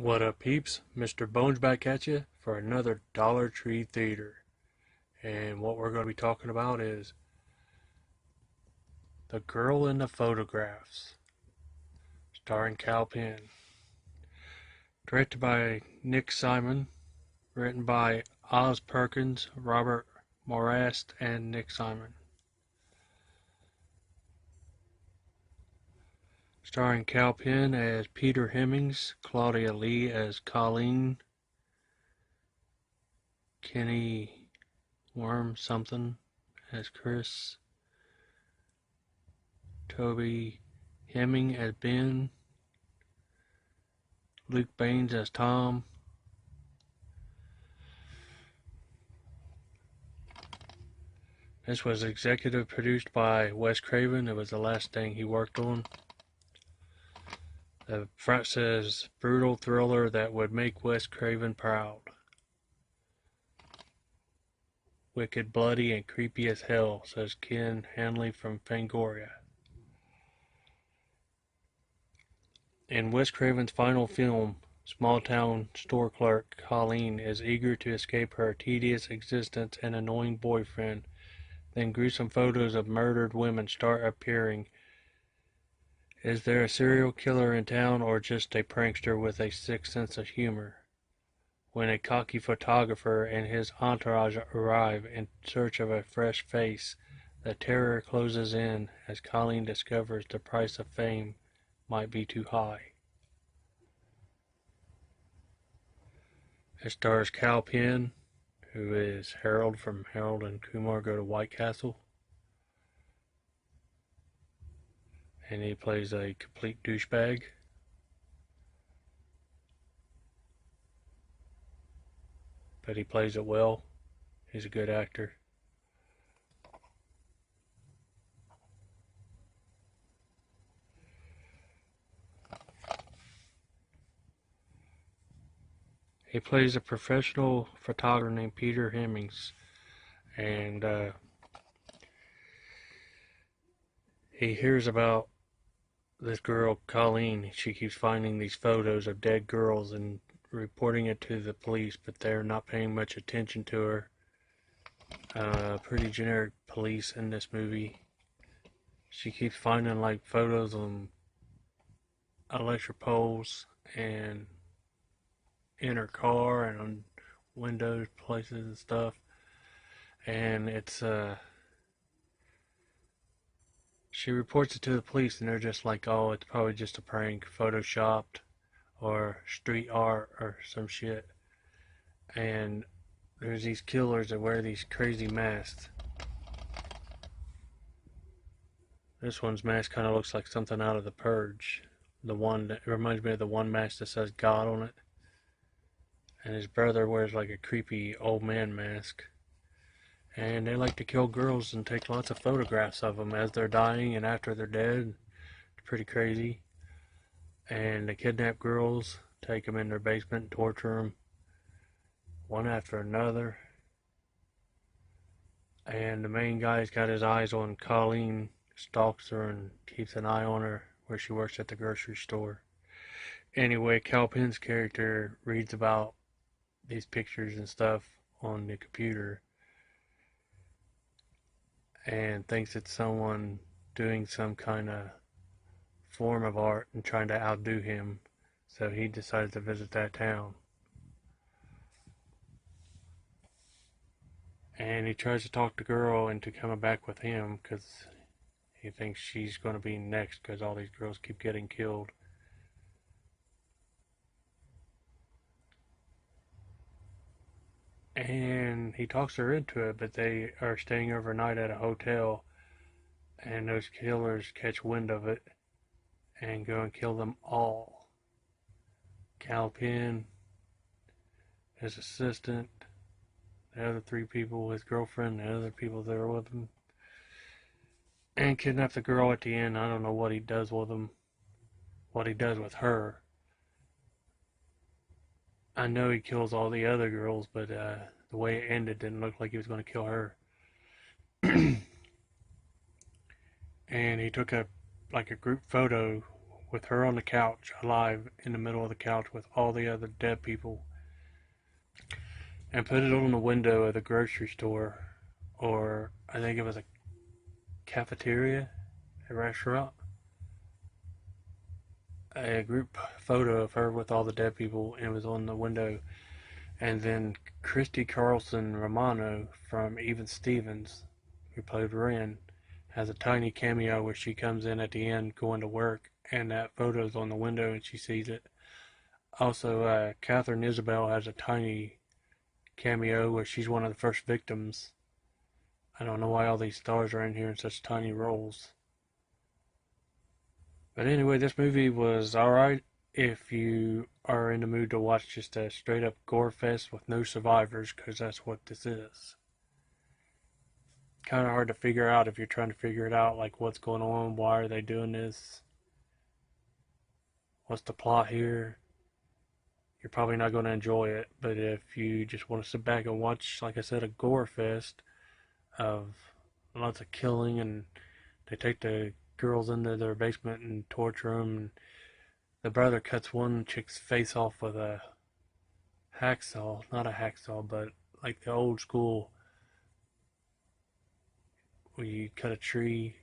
What up, peeps? Mr. Bones back at you for another Dollar Tree Theater. And what we're going to be talking about is The Girl in the Photographs, starring Cal Penn. Directed by Nick Simon, written by Oz Perkins, Robert Morast, and Nick Simon. Starring Cal Penn as Peter Hemmings, Claudia Lee as Colleen, Kenny Worm something as Chris, Toby Hemming as Ben, Luke Baines as Tom. This was executive produced by Wes Craven. It was the last thing he worked on. The front says, brutal thriller that would make Wes Craven proud. Wicked, bloody, and creepy as hell, says Ken Hanley from Fangoria. In Wes Craven's final film, small-town store clerk Colleen is eager to escape her tedious existence and annoying boyfriend. Then gruesome photos of murdered women start appearing. Is there a serial killer in town or just a prankster with a sick sense of humor? When a cocky photographer and his entourage arrive in search of a fresh face, the terror closes in as Colleen discovers the price of fame might be too high. It stars Cal Penn, who is Harold from Harold and Kumar Go to White Castle. And he plays a complete douchebag. But he plays it well. He's a good actor. He plays a professional photographer named Peter Hemmings, and he hears about this girl, Colleen. She keeps finding these photos of dead girls and reporting it to the police, but they're not paying much attention to her. Pretty generic police in this movie. She keeps finding like photos of electric poles and in her car and on windows, places and stuff. And it's she reports it to the police, and they're just like, oh, it's probably just a prank, photoshopped, or street art, or some shit. And there's these killers that wear these crazy masks. This one's mask kind of looks like something out of The Purge. The one that reminds me of the one mask that says God on it. And his brother wears like a creepy old man mask. And they like to kill girls and take lots of photographs of them as they're dying and after they're dead. It's pretty crazy. And they kidnap girls, take them in their basement, and torture them, one after another. And the main guy's got his eyes on Colleen, stalks her and keeps an eye on her where she works at the grocery store. Anyway, Cal Penn's character reads about these pictures and stuff on the computer and thinks it's someone doing some kind of form of art and trying to outdo him, so he decides to visit that town. And he tries to talk the girl into coming back with him because he thinks she's going to be next because all these girls keep getting killed. And he talks her into it, but they are staying overnight at a hotel, and those killers catch wind of it and go and kill them all. Cal Penn, his assistant, the other three people, his girlfriend, the other people that are with him, and kidnap the girl at the end. I don't know what he does with them, what he does with her. I know he kills all the other girls, but the way it ended didn't look like he was going to kill her. And he took a group photo with her on the couch, alive in the middle of the couch with all the other dead people, and put it on the window of the grocery store, or I think it was a cafeteria, a restaurant, a group photo of her with all the dead people, and it was on the window. And then Christy Carlson Romano from Even Stevens, who played Ren, has a tiny cameo where she comes in at the end going to work, and that photo's on the window and she sees it. Also, Catherine Isabel has a tiny cameo where she's one of the first victims. I don't know why all these stars are in here in such tiny roles. But anyway, this movie was alright if you are in the mood to watch just a straight up gore fest with no survivors, because that's what this is. Kind of hard to figure out if you're trying to figure it out, like what's going on, why are they doing this, what's the plot here. You're probably not going to enjoy it, but if you just want to sit back and watch, like I said, a gore fest of lots of killing, and they take the girls into their basement and torture them, and the brother cuts one chick's face off with a hacksaw, not a hacksaw, but like the old school where you cut a tree,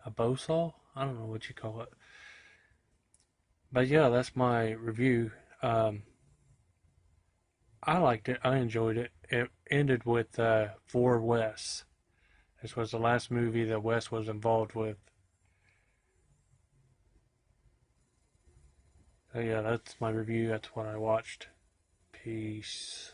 a bow saw? I don't know what you call it. But yeah, that's my review. I liked it. I enjoyed it. It ended with For Wes. This was the last movie that Wes was involved with. So yeah, that's my review. That's what I watched. Peace.